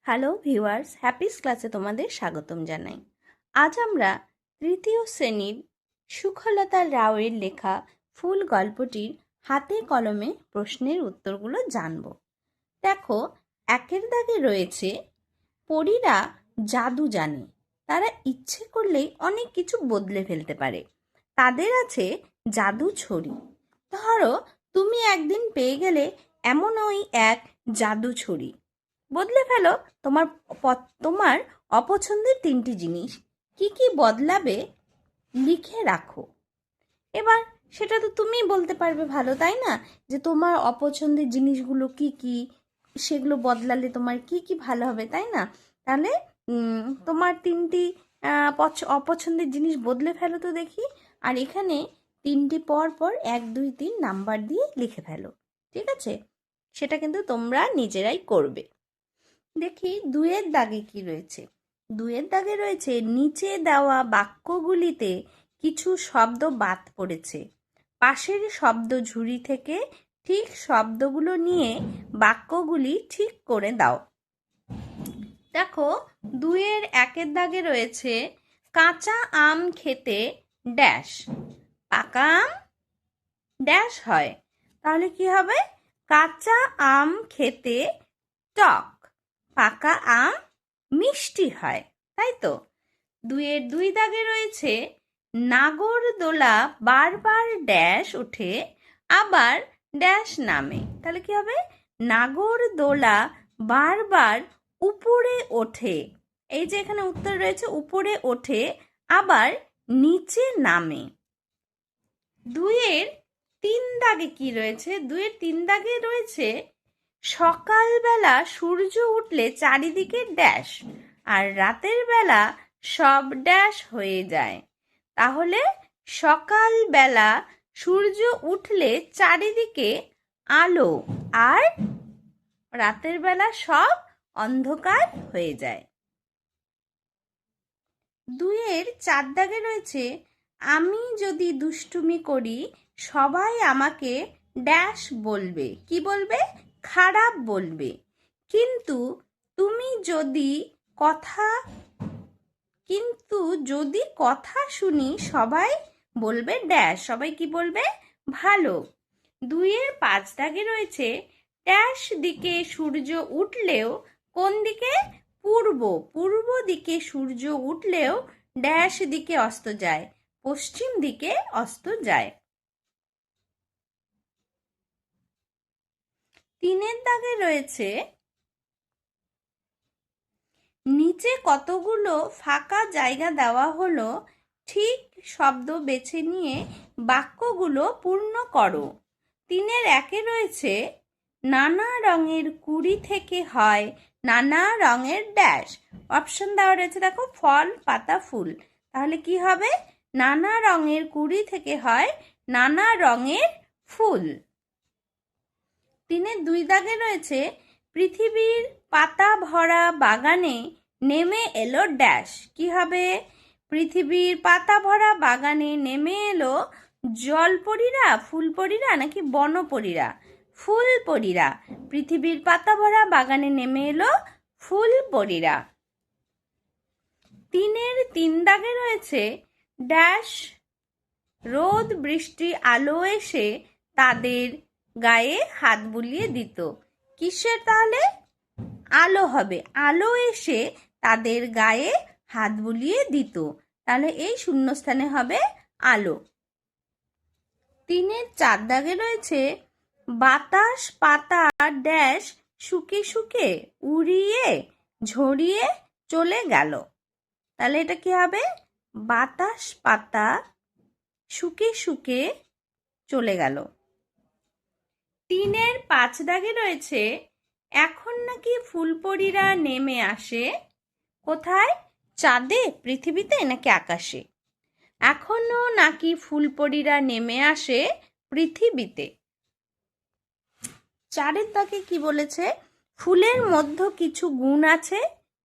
Hello viewers, Happy's ক্লাসে তোমাদের স্বাগতম জানাই। আজ আমরা তৃতীয় শ্রেণীর সুখলতা রাওয়ের লেখা ফুল গল্পটির হাতে কলমে প্রশ্নের উত্তরগুলো জানব। দেখো, একের দাগে রয়েছে পরীরা জাদু জানে, তারা ইচ্ছে করলেই অনেক কিছু বদলে ফেলতে পারে। তাদের আছে জাদু ছড়ি। ধরো, তুমি একদিন পেয়ে গেলে এমন ওই এক জাদু ছড়ি। বদলে ফেলো তোমার অপছন্দের 3টি জিনিস। কি কি বদলাবে লিখে রাখো। এবার সেটা তো তুমিই বলতে পারবে, ভালো তাই না? যে তোমার অপছন্দের জিনিসগুলো কি কি, সেগুলো বদলালে তোমার কি কি ভালো হবে, তাই না? তাহলে তোমার 3টি অপছন্দের জিনিস বদলে ফেলো তো দেখি। আর এখানে 3টি পর পর 1, 2, 3 নাম্বার দিয়ে লিখে ফেলো। ঠিক আছে? সেটা কিন্তু তোমরা নিজেরাই করবে। দেখি 2-এর দাগে কি রয়েছে। 2-এর দাগে রয়েছে নিচে দেওয়া বাক্যগুলিতে কিছু শব্দ বাদ পড়েছে। পাশের শব্দ ঝুড়ি থেকে ঠিক শব্দগুলো নিয়ে বাক্যগুলি ঠিক করে দাও। দেখো, 2-এর 1-এর দাগে রয়েছে কাঁচা আম খেতে ড্যাশ, পাকা আম ড্যাশ হয়। তাহলে কি হবে? কাঁচা আম খেতে টক, পাকা আম মিষ্টি হয়, তাই তো? 2-এর 2 দাগে রয়েছে নাগরদোলা বারবার ড্যাশ ওঠে আবার ড্যাশ নামে। তাহলে কি হবে? নাগরদোলা বারবার উপরে ওঠে। এই যে এখানে উত্তর রয়েছে উপরে ওঠে আবার নিচে নামে। 2-এর 3 দাগে কি রয়েছে? 2-এর 3 দাগে রয়েছে সকালবেলা সূর্য উঠলে চারিদিকে ড্যাশ আর রাতের বেলা সব ড্যাশ হয়ে যায়। তাহলে সকালবেলা সূর্য উঠলে চারিদিকে আলো আর রাতের বেলা সব অন্ধকার হয়ে যায়। 2-এর 4 দাগে রয়েছে আমি যদি দুষ্টুমি করি সবাই আমাকে ড্যাশ বলবে। কি বলবে? খারাপ বলবে। কিন্তু যদি কথা শুনি সবাই বলবে ড্যাশ। সবাই কি বলবে? ভালো। 2-এর 5 দাগে রয়েছে ড্যাশ দিকে সূর্য উঠলেও কোন দিকে? পূর্ব দিকে সূর্য উঠলেও ড্যাশ দিকে অস্ত যায়, পশ্চিম দিকে অস্ত যায়। 3-এর দাগে রয়েছে নিচে কতগুলো ফাঁকা জায়গা দেওয়া হলো, ঠিক শব্দ বেছে নিয়ে বাক্যগুলো পূর্ণ করো। 3-এর 1-এ রয়েছে নানা রঙের কুড়ি থেকে হয় নানা রঙের ড্যাশ। অপশন দেওয়া রয়েছে, দেখো, ফল, পাতা, ফুল। তাহলে কি হবে? নানা রঙের কুড়ি থেকে হয় নানা রঙের ফুল। 3-এর 2 দাগে রয়েছে পৃথিবীর পাতা ভরা বাগানে নেমে এলো ড্যাশ। কি হবে? পৃথিবীর পাতা ভরা বাগানে নেমে এলো জলপরীরা, ফুলপরীরা নাকি বনপরীরা? ফুলপরীরা। পৃথিবীর পাতা ভরা বাগানে নেমে এলো ফুলপরীরা। 3-এর 3 দাগে রয়েছে ড্যাশ রোদ বৃষ্টি আলো এসে তাদের গায়ে হাত বুলিয়ে দিত। কিসের? তাহলে আলো হবে। আলো এসে তাদের গায়ে হাত বুলিয়ে দিত। তাহলে এই শূন্যস্থানে হবে আলো। 3-এর 4 দাগে রয়েছে বাতাস পাতা ড্যাশ শুকে শুকে উড়িয়ে ঝরিয়ে চলে গেল। তাহলে এটা কি হবে? বাতাস পাতা শুকে শুকে চলে গেল। 3-এর 5 দাগে রয়েছে এখন নাকি ফুলপরীরা নেমে আসে কোথায়? চাঁদে, পৃথিবীতে নাকি আকাশে? এখনো নাকি ফুলপরীরা নেমে আসে পৃথিবীতে। 4-এর দাগে কি বলেছে? ফুলের মধ্যে কিছু গুণ আছে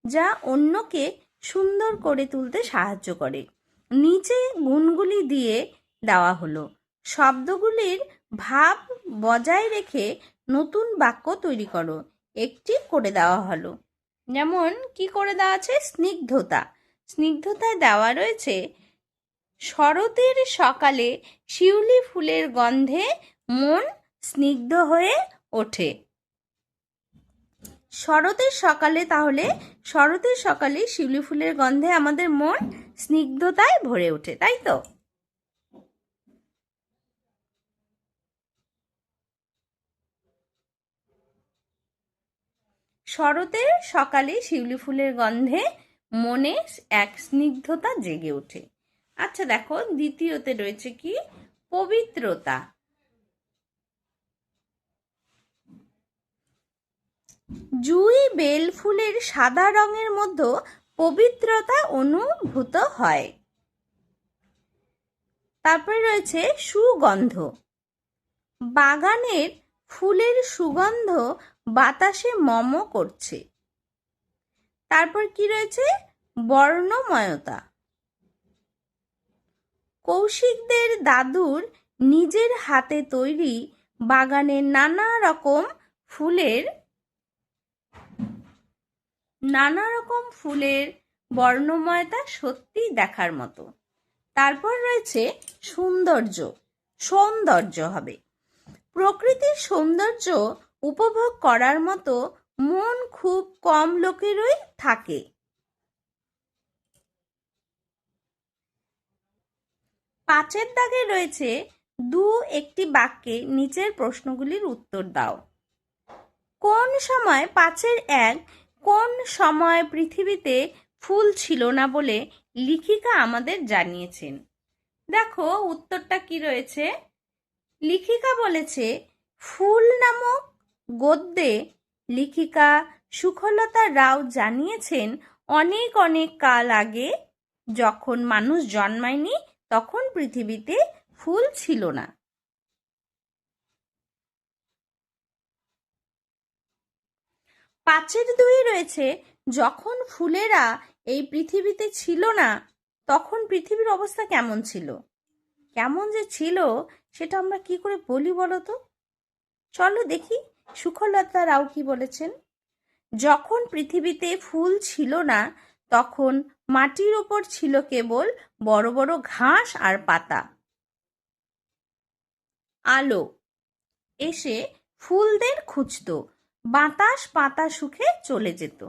যা অন্যকে সুন্দর করে তুলতে সাহায্য করে। নিচে গুণগুলি দিয়ে দেওয়া হলো। শব্দগুলির ভাব বজায় রেখে নতুন বাক্য তৈরি করো। একটি করে দেওয়া হলো। যেমন কি করে দেওয়া আছে, স্নিগ্ধতা। স্নিগ্ধতায় দেওয়া রয়েছে শরতের সকালে শিউলি ফুলের গন্ধে মন স্নিগ্ধ হয়ে ওঠে। শরতের সকালে, তাহলে শরতের সকালে শিউলি ফুলের গন্ধে আমাদের মন স্নিগ্ধতায় ভরে ওঠে, তাই তো? শরতের সকালে শিউলি ফুলের গন্ধে মনে এক স্নিগ্ধতা জেগে ওঠে। আচ্ছা দেখো, দ্বিতীয়তে রয়েছে কি, পবিত্রতা। জুঁই বেল ফুলের সাদা রঙের মধ্যে পবিত্রতা অনুভূত হয়। তারপরে রয়েছে সুগন্ধ। বাগানের ফুলের সুগন্ধ বাতাসে মম করছে। তারপর কি রয়েছে, বর্ণময়তা। কৌশিকদের দাদুর নিজের হাতে তৈরি বাগানের নানা রকম ফুলের বর্ণময়তা সত্যি দেখার মতো। তারপর রয়েছে সৌন্দর্য হবে। প্রকৃতির সৌন্দর্য উপভোগ করার মতো মন খুব কম লোকেরই থাকে। পাঁচের দাগে রয়েছে একটি বাক্যে নিচের প্রশ্নগুলির উত্তর দাও। কোন সময়, পাঁচের এক, কোন সময় পৃথিবীতে ফুল ছিল না বলে লেখিকা আমাদের জানিয়েছেন? দেখো উত্তরটা কি রয়েছে। লেখিকা বলেছে, ফুল নামক গদ্যে লেখিকা সুখলতা রাও জানিয়েছেন অনেক অনেক কাল আগে, যখন মানুষ জন্মায়নি তখন পৃথিবীতে ফুল ছিল না। পাঁচের দুই রয়েছে, যখন ফুলেরা এই পৃথিবীতে ছিল না তখন পৃথিবীর অবস্থা কেমন ছিল? কেমন যে ছিল সেটা আমরা কি করে বলি বলো তো? চলো দেখি সুখলতা রাও কি বলেছেন। যখন পৃথিবীতে ফুল ছিল না তখন মাটির ওপর ছিল কেবল বড় বড় ঘাস আর পাতা। আলো এসে ফুলদের খুঁজত, বাতাস পাতা শুকে চলে যেত।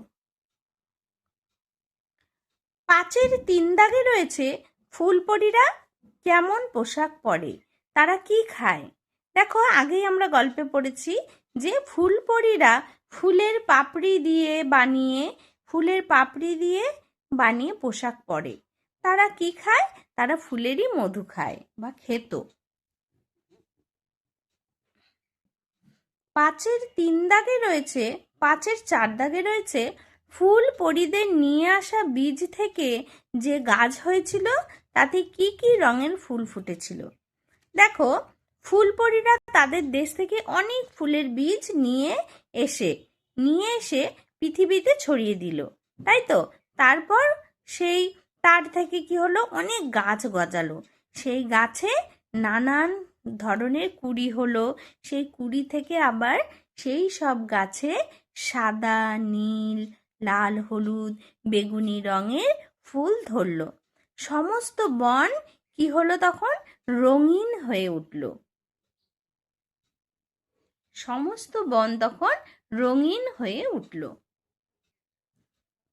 পাঁচের তিন দাগে রয়েছে, ফুলপরীরা কেমন পোশাক পরে, তারা কি খায়? দেখো আগেই আমরা গল্পে পড়েছি যে ফুলপরীরা ফুলের পাপড়ি দিয়ে বানিয়ে পোশাক পরে। তারা কি খায়? তারা ফুলেরই মধু খায় বা খেত। পাঁচের চার দাগে রয়েছে, ফুল পরীদের নিয়ে আসা বীজ থেকে যে গাছ হয়েছিল তাতে কি কি রঙের ফুল ফুটেছিল? দেখো ফুলপরীরা তাদের দেশ থেকে অনেক ফুলের বীজ নিয়ে এসে পৃথিবীতে ছড়িয়ে দিল, তাই তো? তারপর তার থেকে কি হলো, অনেক গাছ গজালো। সেই গাছে নানান ধরনের কুঁড়ি হলো। সেই কুঁড়ি থেকে আবার সেই সব গাছে সাদা, নীল, লাল, হলুদ, বেগুনি রঙের ফুল ধরল। সমস্ত বন কি হলো তখন? রঙিন হয়ে উঠল।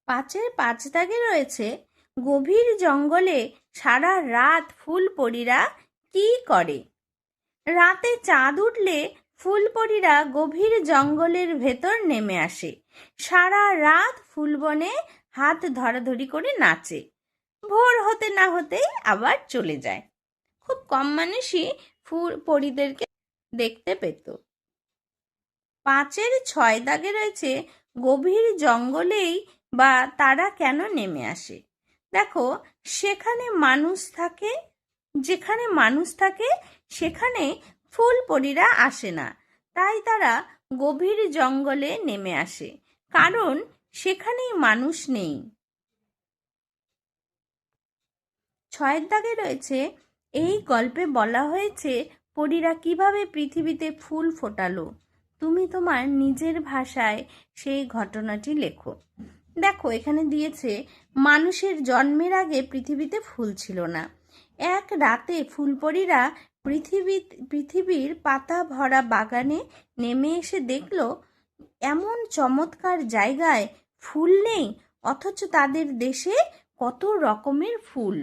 পাঁচের পাঁচ দাগে রয়েছে, গভীর জঙ্গলে সারা রাত ফুলপরীরা কি করে? রাতে চাঁদ উঠলে ফুলপরীরা গভীর জঙ্গলের ভেতর নেমে আসে। সারা রাত ফুলবনে হাত ধরাধরি করে নাচে। ভোর হতে না হতেই আবার চলে যায়। খুব কম মানুষই পরীদেরকে দেখতে পেত। পাঁচের ছয় দাগে রয়েছে, গভীর জঙ্গলেই বা তারা কেন নেমে আসে? দেখো যেখানে মানুষ থাকে সেখানে ফুলপরীরা আসে না, তাই তারা গভীর জঙ্গলে নেমে আসে, কারণ সেখানেই মানুষ নেই। ছয়ের দাগে রয়েছে, এই গল্পে বলা হয়েছে পরীরা কিভাবে পৃথিবীতে ফুল ফোটালো। তুমি তোমার নিজের ভাষায় সেই ঘটনাটি লেখো। দেখো এখানে দিয়েছে মানুষের জন্মের আগে পৃথিবীতে ফুল ছিল না। এক রাতে ফুলপরীরা পৃথিবীর পাতা ভরা বাগানে নেমে এসে দেখলো এমন চমৎকার জায়গায় ফুল নেই, অথচ তাদের দেশে কত রকমের ফুল।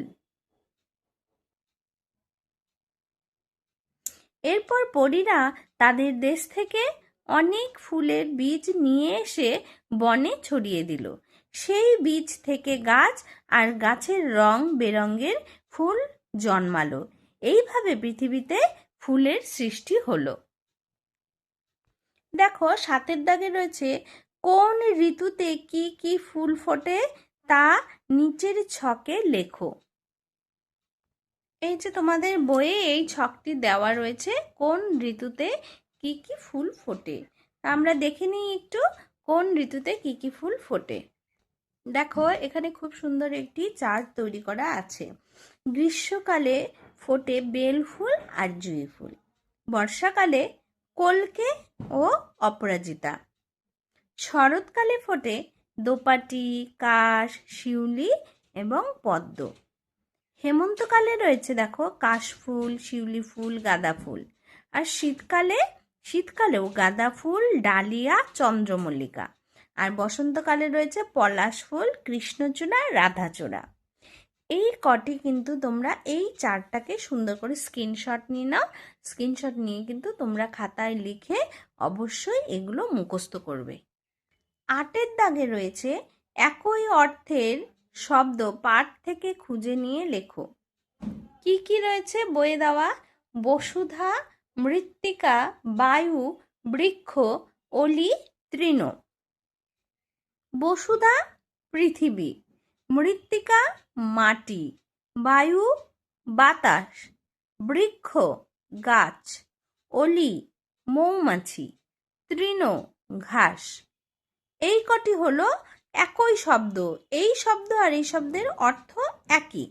এরপর পরীরা তাদের দেশ থেকে অনেক ফুলের বীজ নিয়ে এসে বনে ছড়িয়ে দিল। সেই বীজ থেকে গাছ, আর গাছের রং বেরঙের ফুল জন্মালো। এইভাবে পৃথিবীতে ফুলের সৃষ্টি হলো। দেখো 7 দাগে রয়েছে কোন ঋতুতে কি কি ফুল ফোটে তা নিচের ছকে লেখো। এই যে তোমাদের বইয়ে এই ছকটি দেওয়া রয়েছে কোন ঋতুতে কি কি ফুল ফোটে। আমরা দেখে নিই একটু কোন ঋতুতে কি কি ফুল ফোটে। দেখো এখানে খুব সুন্দর একটি চার্ট তৈরি করা আছে। গ্রীষ্মকালে ফোটে বেল ফুল আর জুঁই ফুল। বর্ষাকালে কলকে ও অপরাজিতা। শরৎকালে ফোটে দোপাটি, কাশ, শিউলি এবং পদ্ম। হেমন্তকালে রয়েছে দেখো কাশফুল, শিউলি ফুল, গাঁদা ফুল। আর শীতকালেও গাঁদা ফুল, ডালিয়া, চন্দ্রমল্লিকা। আর বসন্তকালে রয়েছে পলাশ ফুল, কৃষ্ণচূড়া, রাধাচূড়া। এই কটি কিন্তু তোমরা এই চার্টটাকে সুন্দর করে স্ক্রিনশট নিয়ে নাও। স্ক্রিনশট নিয়ে কিন্তু তোমরা খাতায় লিখে অবশ্যই এগুলো মুখস্থ করবে। 8 দাগে রয়েছে একই অর্থের শব্দ পাঠ থেকে খুঁজে নিয়ে লেখো। কি কি রয়েছে বইয়ে দেওয়া? বসুধা, মৃত্তিকা, বায়ু, বৃক্ষ, অলি, তৃণ। বসুধা পৃথিবী, মৃত্তিকা মাটি, বায়ু বাতাস, বৃক্ষ গাছ, অলি মৌমাছি, তৃণ ঘাস। এই কটি হলো একই শব্দ। এই শব্দ আর এই শব্দের অর্থ একই।